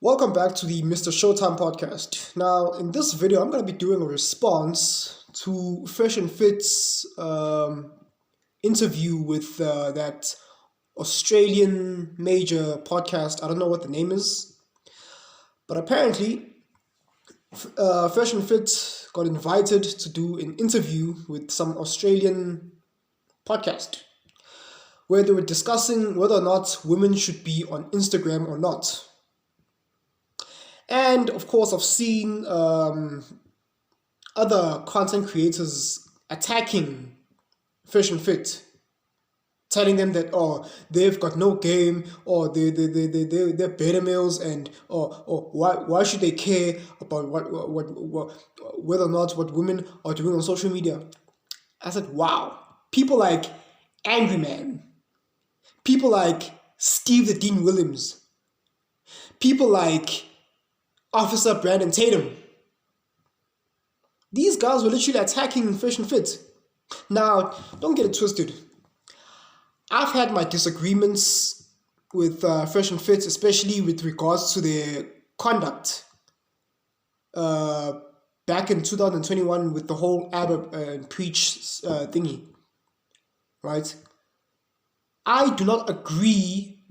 Welcome back to the Mrshowtym podcast. Now, in this video, I'm going to be doing a response to FreshandFit's interview with that Australian major podcast. I don't know what the name is, but apparently, FreshandFit got invited to do an interview with some Australian podcast where they were discussing whether or not women should be on Instagram or not. And of course, I've seen other content creators attacking FreshandFit, telling them that they've got no game, or they're beta males, and or why should they care about whether or not what women are doing on social media. I said, wow, people like Angry Man, people like Steve the Dean Williams, people like Officer Brandon Tatum. These guys were literally attacking FreshandFit. Now, don't get it twisted. I've had my disagreements with FreshandFit, especially with regards to their conduct back in 2021 with the whole ABBA and Preach thingy, right? I do not agree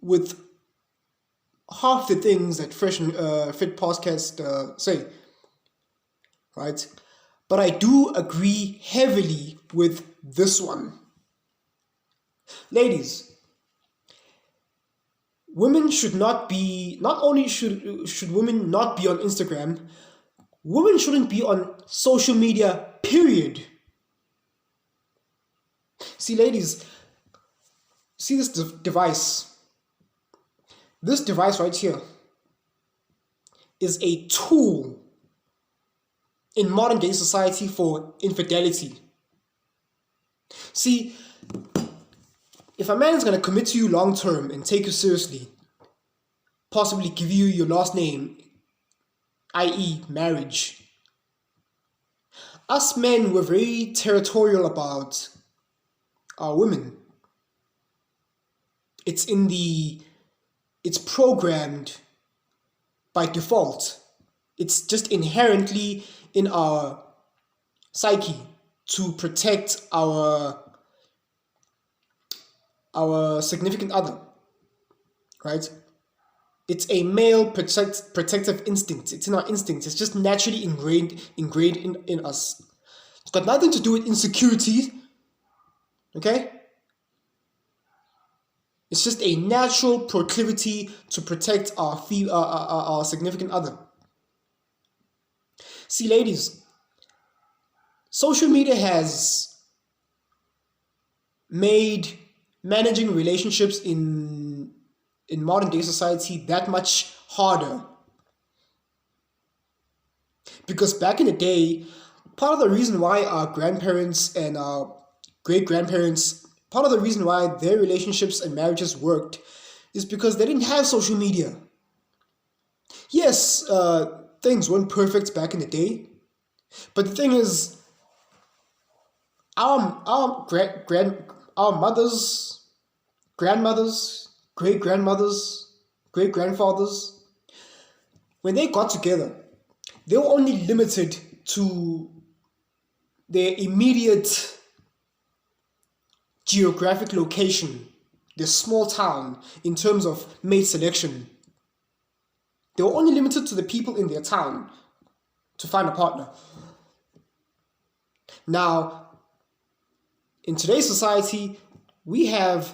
with half the things that FreshandFit podcast say, right? But I do agree heavily with this one. Ladies, women should not be, not only should women not be on Instagram, women shouldn't be on social media, period. See, ladies, see this device. This device right here is a tool in modern day society for infidelity. See, if a man is going to commit to you long term and take you seriously, possibly give you your last name, i.e. marriage, us men were very territorial about our women. It's programmed by default. It's just inherently in our psyche to protect our significant other, right? It's a male protective instinct. It's in our instincts. It's just naturally ingrained in us. It's got nothing to do with insecurity, okay? It's just a natural proclivity to protect our significant other. See, ladies, social media has made managing relationships in modern day society that much harder. Because back in the day, part of the reason why our grandparents and our great-grandparents, part of the reason why their relationships and marriages worked is because they didn't have social media. Yes, things weren't perfect back in the day, but the thing is, our mothers, grandmothers, great-grandmothers, great-grandfathers, when they got together, they were only limited to their immediate geographic location, their small town, in terms of mate selection. They were only limited to the people in their town to find a partner. Now, in today's society, we have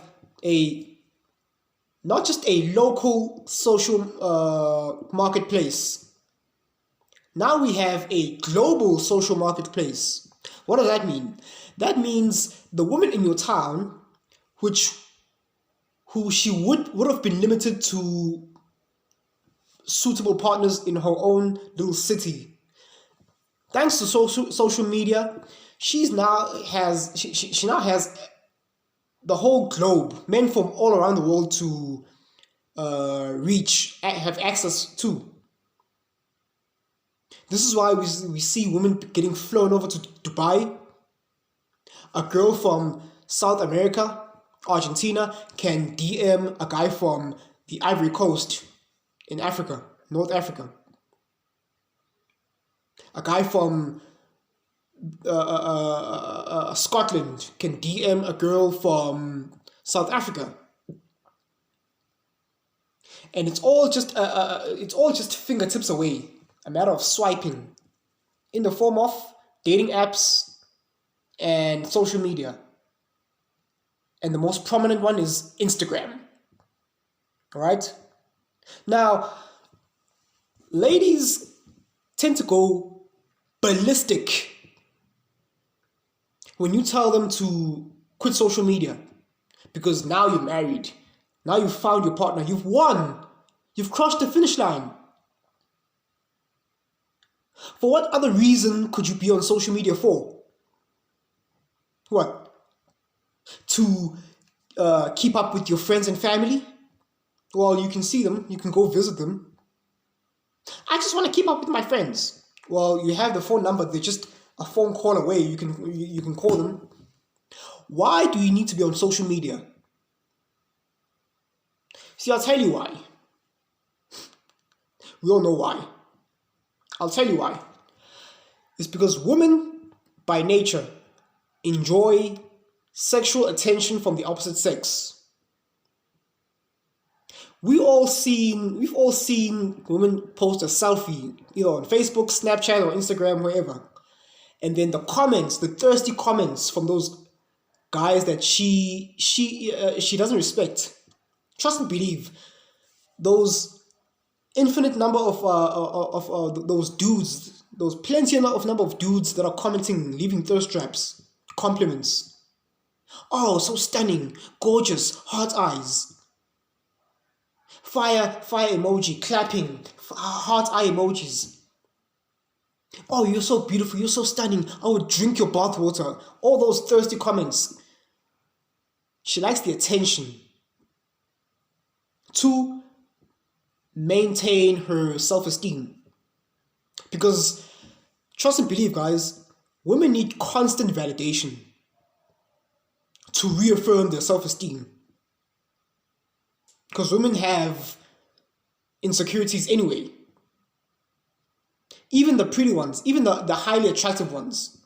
not just a local social marketplace. Now we have a global social marketplace. What does that mean? That means the woman in your town, who she would have been limited to suitable partners in her own little city. Thanks to social media, she now has the whole globe, men from all around the world to have access to. This is why we see women getting flown over to Dubai. A girl from South America, Argentina, can DM a guy from the Ivory Coast in Africa, North Africa. A guy from Scotland can DM a girl from South Africa, and it's all just fingertips away, a matter of swiping, in the form of dating apps and social media. And the most prominent one is Instagram. All right? Now, ladies tend to go ballistic when you tell them to quit social media, because now you're married. Now you've found your partner. You've won. You've crossed the finish line. For what other reason could you be on social media for? What? To keep up with your friends and family? Well, you can see them. You can go visit them. I just want to keep up with my friends. Well, you have the phone number. They're just a phone call away. You can call them. Why do you need to be on social media? See, I'll tell you why. We all know why. I'll tell you why. It's because women, by nature, enjoy sexual attention from the opposite sex. We've all seen women post a selfie, either on Facebook, Snapchat, or Instagram, wherever. And then the comments, the thirsty comments from those guys that she doesn't respect. Trust and believe, those infinite number of those dudes, those plenty of number of dudes that are commenting, leaving thirst traps, compliments. Oh, so stunning, gorgeous, hot eyes. Fire emoji, clapping, heart eye emojis. Oh, you're so beautiful, you're so stunning, I would drink your bath water. All those thirsty comments. She likes the attention to maintain her self-esteem. Because, trust and believe, guys, women need constant validation to reaffirm their self-esteem. Because women have insecurities anyway. Even the pretty ones, even the highly attractive ones,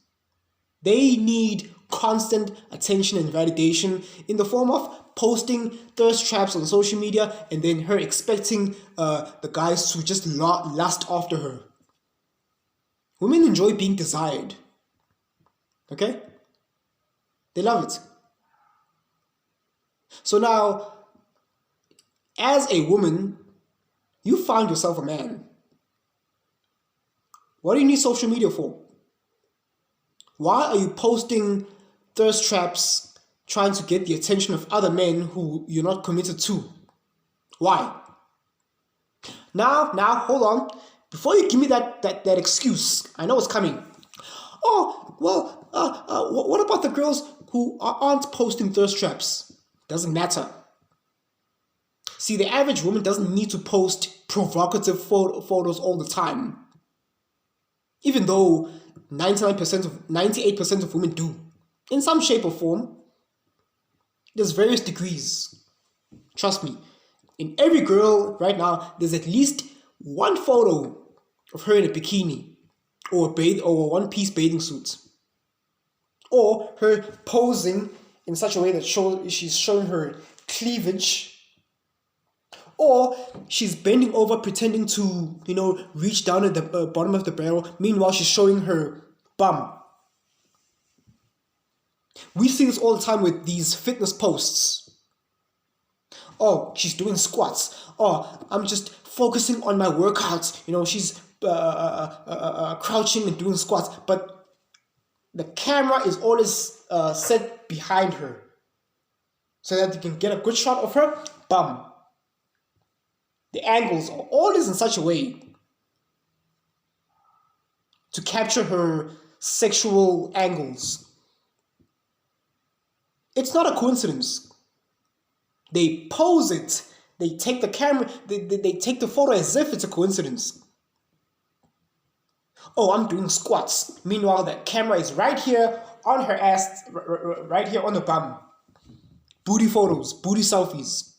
they need constant attention and validation in the form of posting thirst traps on social media, and then her expecting the guys to just lust after her. Women enjoy being desired. Okay? They love it. So now, as a woman, you found yourself a man. What do you need social media for? Why are you posting thirst traps trying to get the attention of other men who you're not committed to? Why? Now, hold on. Before you give me that excuse, I know it's coming. Oh, well, what about the girls who aren't posting thirst traps? Doesn't matter. See, the average woman doesn't need to post provocative photos all the time. Even though 98% of women do, in some shape or form. There's various degrees. Trust me. In every girl right now, there's at least one photo of her in a bikini or a one-piece bathing suit, or her posing in such a way that she's showing her cleavage, or she's bending over pretending to, reach down at the bottom of the barrel. Meanwhile, she's showing her bum. We see this all the time with these fitness posts. Oh, she's doing squats. Oh, I'm just focusing on my workouts. She's crouching and doing squats. But the camera is always set behind her so that you can get a good shot of her bum. The angles are always in such a way to capture her sexual angles. It's not a coincidence. They pose it. They take the camera, they take the photo as if it's a coincidence. Oh, I'm doing squats. Meanwhile, the camera is right here on her ass, right here on the bum. Booty photos, booty selfies.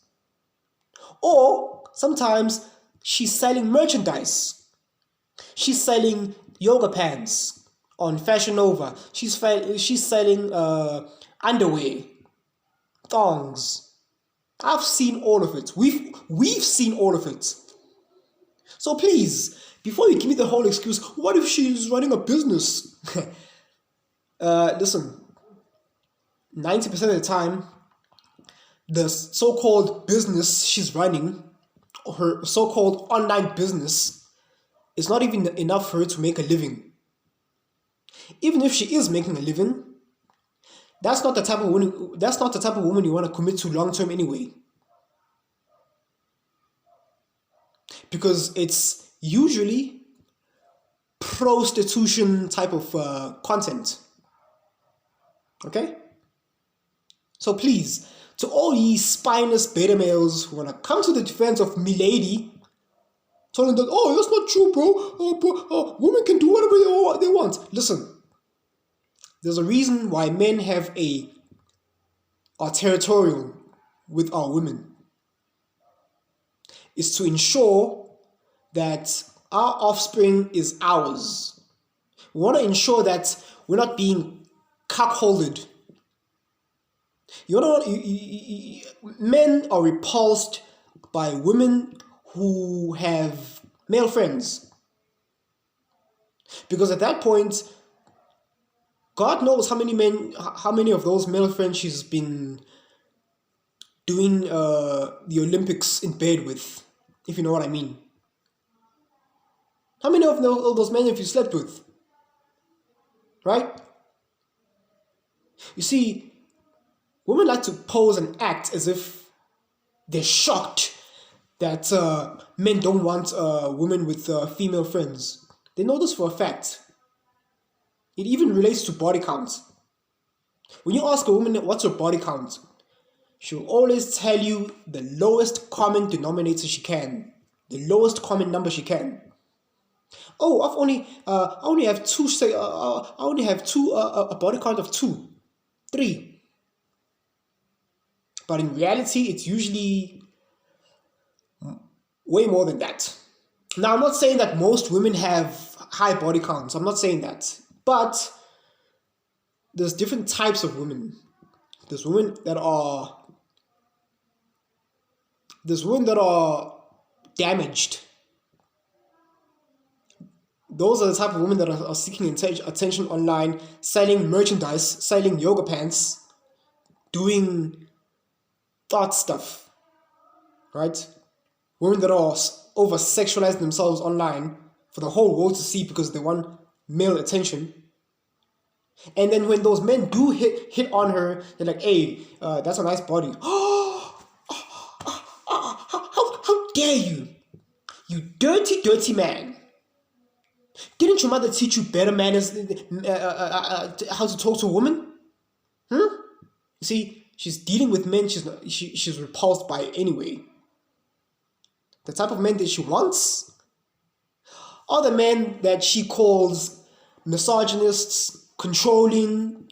Or sometimes She's selling merchandise. She's selling yoga pants on Fashion Nova. She's selling underwear, thongs. I've seen all of it. We've seen all of it. So please, before you give me the whole excuse, what if she's running a business? Listen, 90% of the time, the so-called business she's running, her so-called online business, is not even enough for her to make a living. Even if she is making a living, that's not the type of woman you want to commit to long term anyway. Because it's usually prostitution type of content. Okay? So please, to all ye spineless beta males who want to come to the defense of Milady, telling that, oh, that's not true, bro. Women can do whatever they want. Listen, there's a reason why men are territorial with our women. It's to ensure that our offspring is ours. We want to ensure that we're not being cuckolded. Men are repulsed by women who have male friends. Because at that point, God knows how many of those male friends she's been doing the Olympics in bed with, if you know what I mean. How many of those men have you slept with? Right? You see, women like to pose and act as if they're shocked that men don't want women with female friends. They know this for a fact. It even relates to body count. When you ask a woman, what's your body count? She'll always tell you the lowest common denominator she can. The lowest common number she can. Oh, I only have a body count of 2, 3. But in reality, it's usually way more than that. Now, I'm not saying that most women have high body counts. I'm not saying that. But there's different types of women. There's women that are damaged. Those are the type of women that are seeking attention online, selling merchandise, selling yoga pants, doing thought stuff, right? Women that are over-sexualizing themselves online for the whole world to see because they want male attention. And then when those men do hit on her, they're like, hey, that's a nice body. How dare you? You dirty, dirty man. Didn't your mother teach you better manners, how to talk to a woman? You see, she's dealing with men she's repulsed by anyway. The type of men that she wants are the men that she calls misogynists, controlling,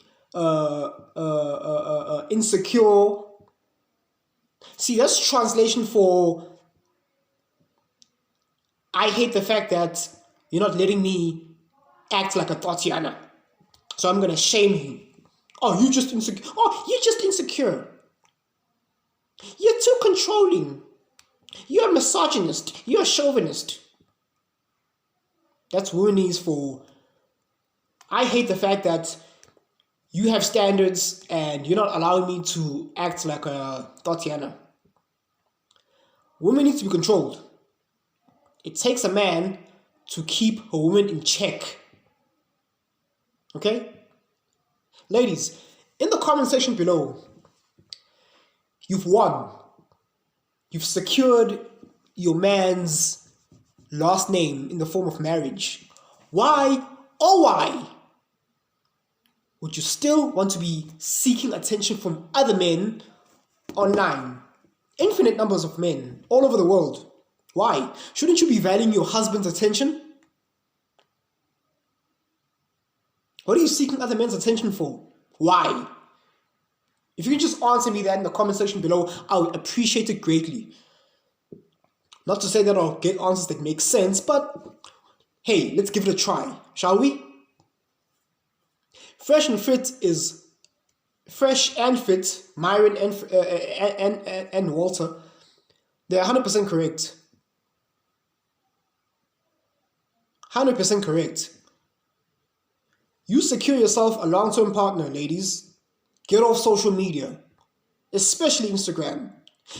insecure. See, that's translation for I hate the fact that you're not letting me act like a Tatiana, so I'm going to shame you. Oh, you're just insecure. Oh, you're just insecure. You're too controlling. You're a misogynist. You're a chauvinist. That's womenese for I hate the fact that you have standards and you're not allowing me to act like a Tatiana. Women need to be controlled. It takes a man to keep a woman in check. Okay? Ladies, in the comment section below, you've won. You've secured your man's last name in the form of marriage. Why, oh why, would you still want to be seeking attention from other men online? Infinite numbers of men all over the world. Why? Shouldn't you be valuing your husband's attention? What are you seeking other men's attention for? Why? If you can just answer me that in the comment section below, I would appreciate it greatly. Not to say that I'll get answers that make sense, but hey, let's give it a try, shall we? Fresh and Fit is Fresh and Fit, Myron and Walter. They're 100% correct. 100% correct. You secure yourself a long-term partner, ladies. Get off social media, especially Instagram.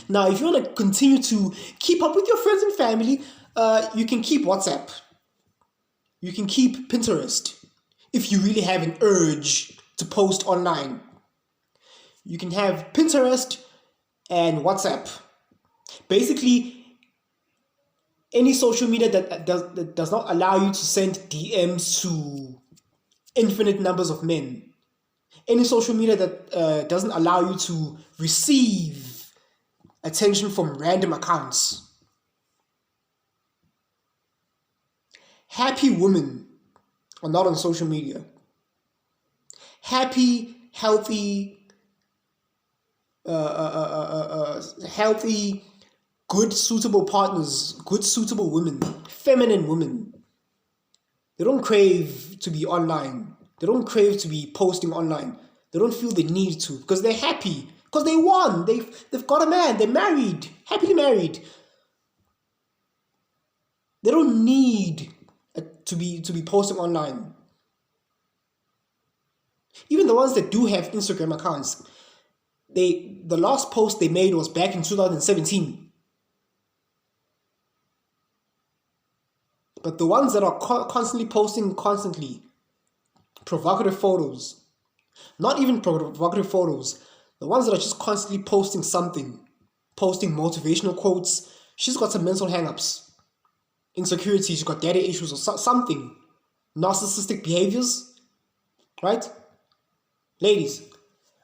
Now, if you want to continue to keep up with your friends and family, you can keep WhatsApp. You can keep Pinterest. If you really have an urge to post online, you can have Pinterest and WhatsApp. Basically, any social media that does not allow you to send DMs to infinite numbers of men. Any social media that doesn't allow you to receive attention from random accounts. Happy women are not on social media. Happy, healthy, healthy, good, suitable partners, good, suitable women, feminine women. They don't crave to be online. They don't crave to be posting online. They don't feel the need to because they're happy. Because they won. They've got a man. They're married. Happily married. They don't need to be posting online. Even the ones that do have Instagram accounts, the last post they made was back in 2017. But the ones that are constantly posting provocative photos, not even provocative photos, the ones that are just constantly posting something, posting motivational quotes, she's got some mental hang-ups, insecurities, she's got daddy issues or something, narcissistic behaviors, right? Ladies,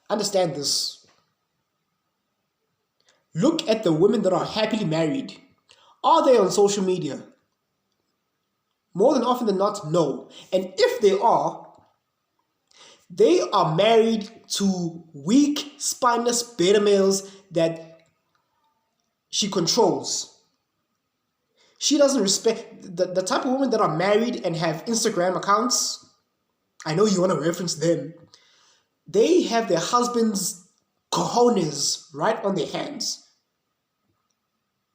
understand this. Look at the women that are happily married. Are they on social media? More than often than not, no. And if they are married to weak, spineless beta males that she controls. She doesn't respect the type of women that are married and have Instagram accounts. I know you want to reference them. They have their husbands' cojones right on their hands.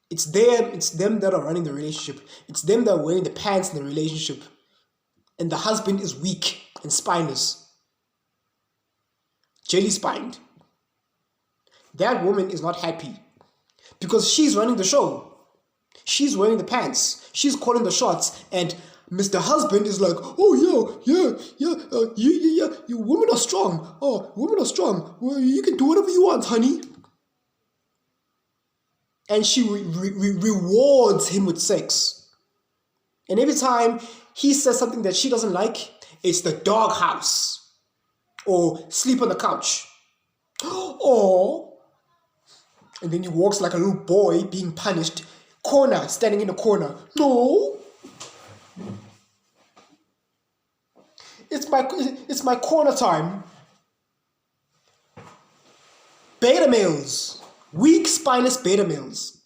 It's them that are running the relationship. It's them that are wearing the pants in the relationship. And the husband is weak and spineless. Jelly-spined. That woman is not happy. Because she's running the show. She's wearing the pants. She's calling the shots. And Mr. Husband is like, oh yeah, you women are strong. Oh, women are strong. Well, you can do whatever you want, honey. And she rewards him with sex. And every time he says something that she doesn't like, it's the doghouse. Or sleep on the couch. Or, and then he walks like a little boy being punished. Corner, standing in the corner. No. It's my corner time. Beta males. Weak, spineless beta males.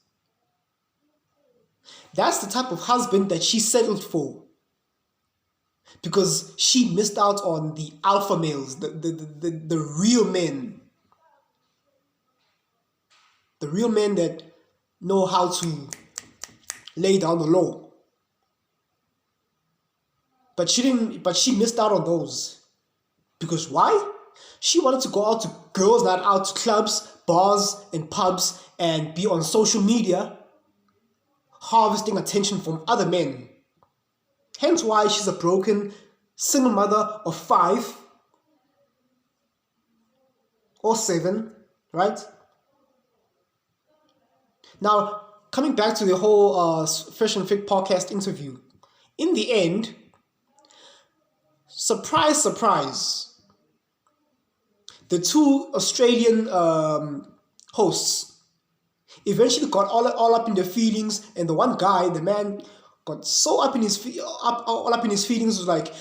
That's the type of husband that she settled for. Because she missed out on the alpha males, the real men. The real men that know how to lay down the law. But she missed out on those. Because why? She wanted to go out to girls' night out, to clubs, bars, and pubs, and be on social media, harvesting attention from other men. Hence why she's a broken single mother of 5 or 7, right? Now, coming back to the whole Fresh and Fit podcast interview, in the end, surprise, surprise, the 2 Australian hosts eventually got all up in their feelings, and the one guy, the man, got so up in his feelings, was like,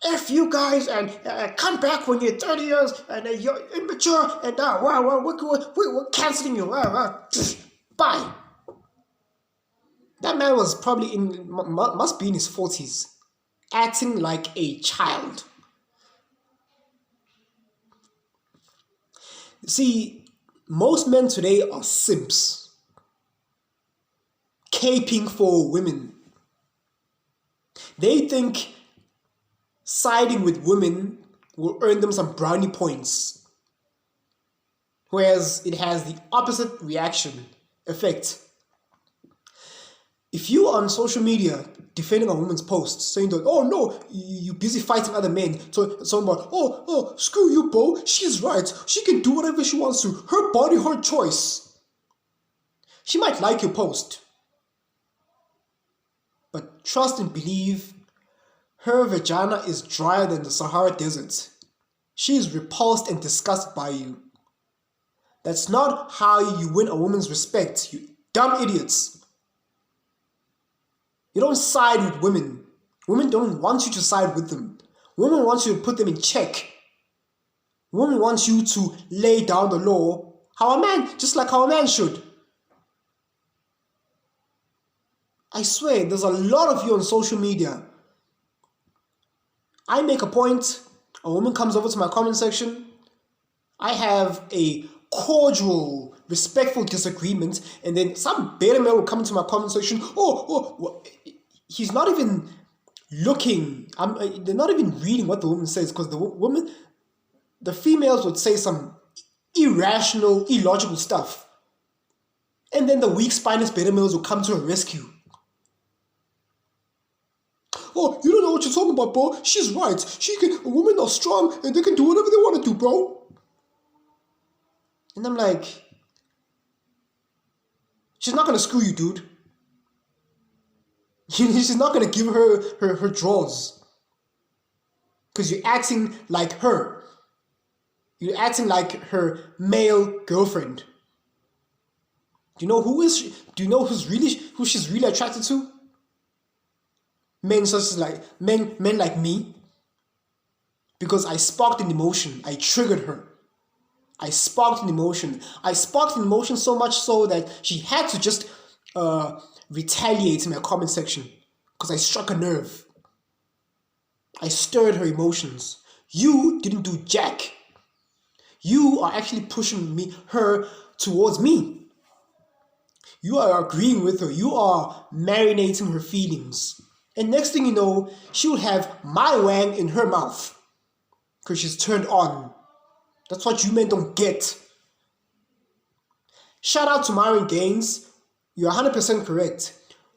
F you guys, and come back when you're 30 years, and you're immature, and we're canceling you. Bye. man was probably must be in his 40s, acting like a child. See, most men today are simps, caping for women. They think siding with women will earn them some brownie points, whereas it has the opposite reaction effect. If you are on social media defending a woman's posts, saying that, oh no, you're busy fighting other men, so someone, oh, screw you, bro, she's right, she can do whatever she wants to, her body, her choice. She might like your post, but trust and believe, her vagina is drier than the Sahara Desert. She is repulsed and disgusted by you. That's not how you win a woman's respect, you dumb idiots. You don't side with women. Women don't want you to side with them. Women want you to put them in check. Women want you to lay down the law just like how a man should. I swear, there's a lot of you on social media. I make a point, a woman comes over to my comment section, I have a cordial, respectful disagreement, and then some beta male will come into my comment section, he's not even looking, they're not even reading what the woman says, because the females would say some irrational, illogical stuff. And then the weak spineless beta males will come to her rescue. Oh, you don't know what you're talking about, bro. She's right. Women are strong and they can do whatever they want to do, bro. And I'm like, she's not going to screw you, dude. She's not going to give her draws. Because you're acting like her. You're acting like her male girlfriend. Do you know who is she? Do you know who she's really attracted to? Men such as men like me. Because I sparked an emotion. I triggered her. I sparked an emotion. I sparked an emotion so much so that she had to just retaliate in my comment section. Because I struck a nerve. I stirred her emotions. You didn't do jack. You are actually pushing her towards me. You are agreeing with her. You are marinating her feelings. And next thing you know, she will have my wang in her mouth. Because she's turned on. That's what you men don't get. Shout out to Myron Gaines. You're 100% correct.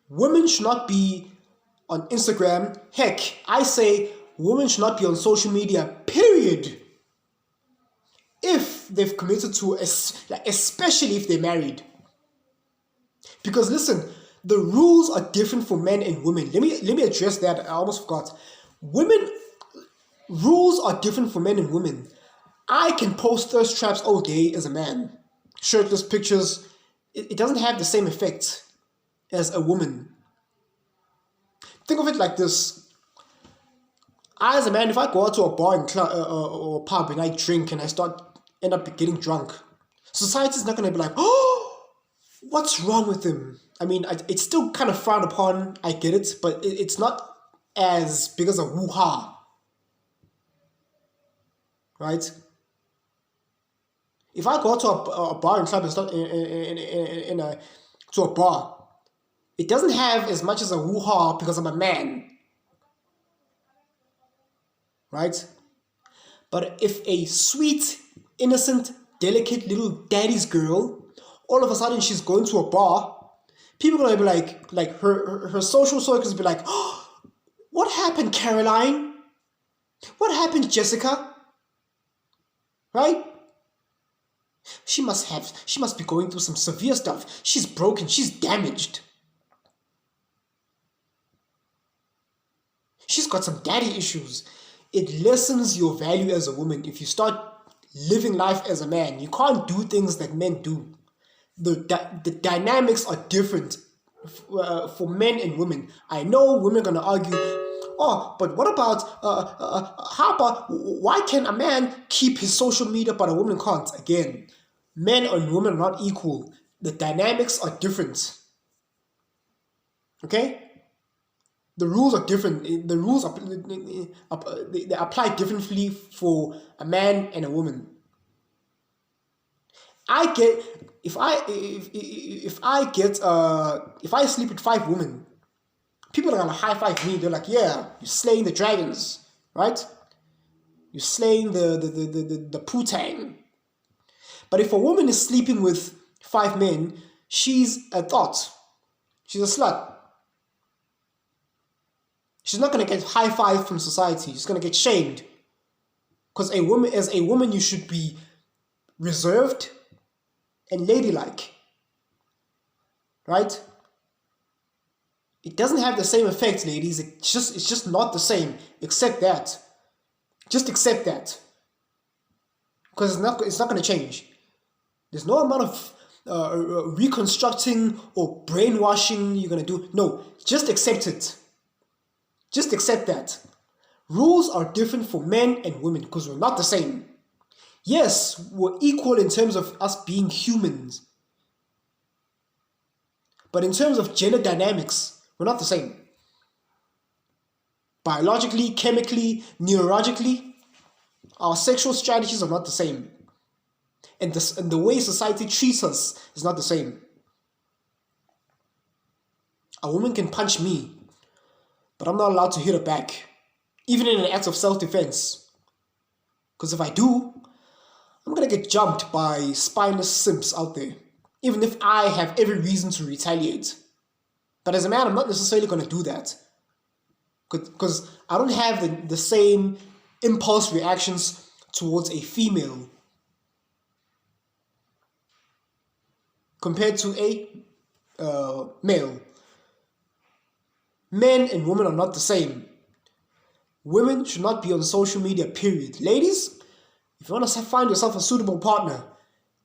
Women should not be on Instagram. Heck, I say women should not be on social media, period. If they've committed to, especially if they're married. Because listen, the rules are different for men and women. Let me address that. I almost forgot. Rules are different for men and women. I can post thirst traps all day as a man. Shirtless pictures. It doesn't have the same effect as a woman. Think of it like this. I, as a man, if I go out to a bar and or pub and I drink and I end up getting drunk, society's not going to be like, oh, what's wrong with him? I mean, it's still kind of frowned upon, I get it, but it's not as big as a woo-ha. Right? If I go out to a bar and club and start to a bar, it doesn't have as much as a woo-ha because I'm a man. Right? But if a sweet, innocent, delicate little daddy's girl, all of a sudden she's going to a bar, people are going to be like her social circles will be like, oh, what happened, Caroline? What happened, Jessica? Right? She must be going through some severe stuff. She's broken. She's damaged. She's got some daddy issues. It lessens your value as a woman if you start living life as a man. You can't do things that men do. The dynamics are different for men and women. I know women are going to argue, oh, but what about, why can a man keep his social media but a woman can't? Again, men and women are not equal. The dynamics are different. Okay? The rules are different. The rules are they apply differently for a man and a woman. I get if I sleep with 5 women, people are gonna high five me. They're like, yeah, you're slaying the dragons, right? You're slaying the putang. But if a woman is sleeping with 5 men, she's a thought. She's a slut. She's not gonna get high five from society. She's gonna get shamed. Because as a woman, you should be reserved and ladylike. Right? It doesn't have the same effect, ladies. It's just not the same. Accept that. Just accept that. Because it's not going to change. There's no amount of reconstructing or brainwashing you're going to do. No, just accept it. Just accept that. Rules are different for men and women because we're not the same. Yes, we're equal in terms of us being humans. But in terms of gender dynamics, we're not the same. Biologically, chemically, neurologically, our sexual strategies are not the same. And the way society treats us is not the same. A woman can punch me, but I'm not allowed to hit her back, even in an act of self-defense. Because if I do, I'm going to get jumped by spineless simps out there, even if I have every reason to retaliate. But as a man, I'm not necessarily going to do that. Because I don't have the same impulse reactions towards a female compared to a male. Men and women are not the same. Women should not be on social media, period. Ladies, if you want to find yourself a suitable partner,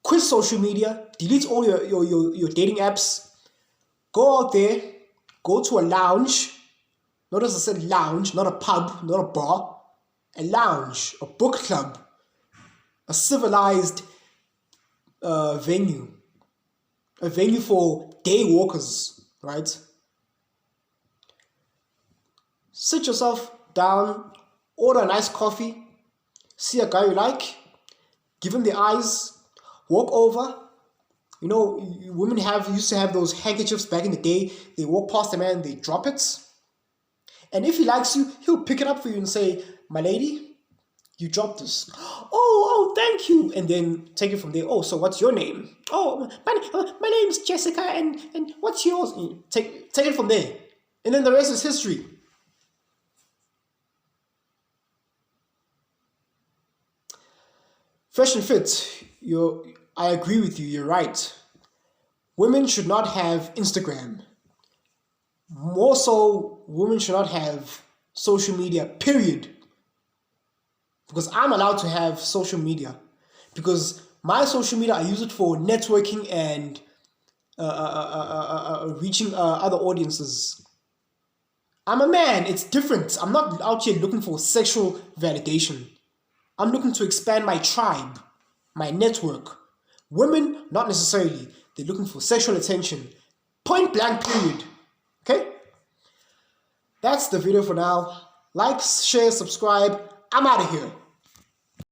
quit social media, delete all your dating apps, go out there, go to a lounge. Notice I said lounge, not a pub, not a bar. A lounge, a book club, a civilized venue. A venue for day walkers, right? Sit yourself down, order a nice coffee, see a guy you like, give him the eyes, walk over. You know, women used to have those handkerchiefs back in the day. They walk past a man, they drop it. And if he likes you, he'll pick it up for you and say, my lady, you dropped this. Oh, thank you. And then take it from there. Oh, so what's your name? Oh, my name's Jessica, and what's yours? Take it from there. And then the rest is history. Fresh and Fit, I agree with you, you're right. Women should not have Instagram. More so, women should not have social media, period. Because I'm allowed to have social media. Because my social media, I use it for networking and reaching other audiences. I'm a man, it's different. I'm not out here looking for sexual validation. I'm looking to expand my tribe, my network. Women, not necessarily. They're looking for sexual attention. Point blank, period. Okay? That's the video for now. Like, share, subscribe. I'm out of here.